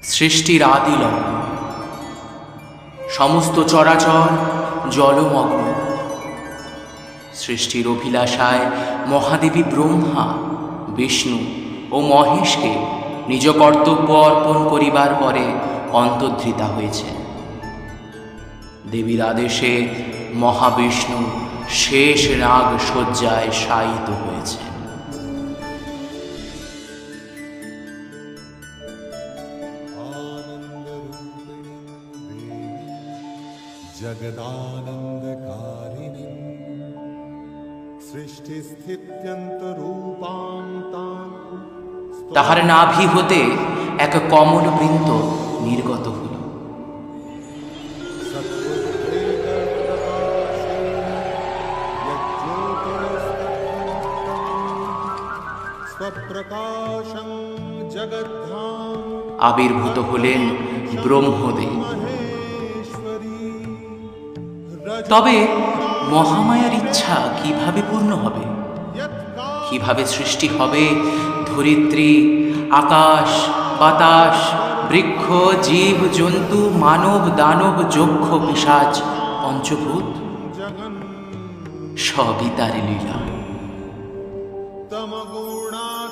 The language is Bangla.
সৃষ্টির আদি লগ্ন, সমস্ত চরাচর জলমগ্ন। সৃষ্টির অভিলাষায় মহাদেবী ব্রহ্মা, বিষ্ণু ও মহেশকে নিজ কর্তব্য অর্পণ করিবার পরে অন্তর্ধৃতা হয়েছে। দেবীর আদেশে মহাবিষ্ণু শেষ রাগ শয্যায় শায়িত হয়েছে। जगदानन्दकारिणी सृष्टिस्थित्यन्तरूपां तां তাহার নাভি হতে এক কমল বৃন্ত নির্গত হল। स्वप्रकाशं जगद्धाम আবির্ভূত হলেন ব্রহ্মদেব। তবে মহামায়ার ইচ্ছা কিভাবে পূর্ণ হবে? কিভাবে সৃষ্টি হবে ধরিত্রী, আকাশ, বাতাস, বৃক্ষ, জীব, জন্তু, মানব, দানব, যক্ষ, পিশাচ, পঞ্চভূত? সবই তার লীলা। तमगुणा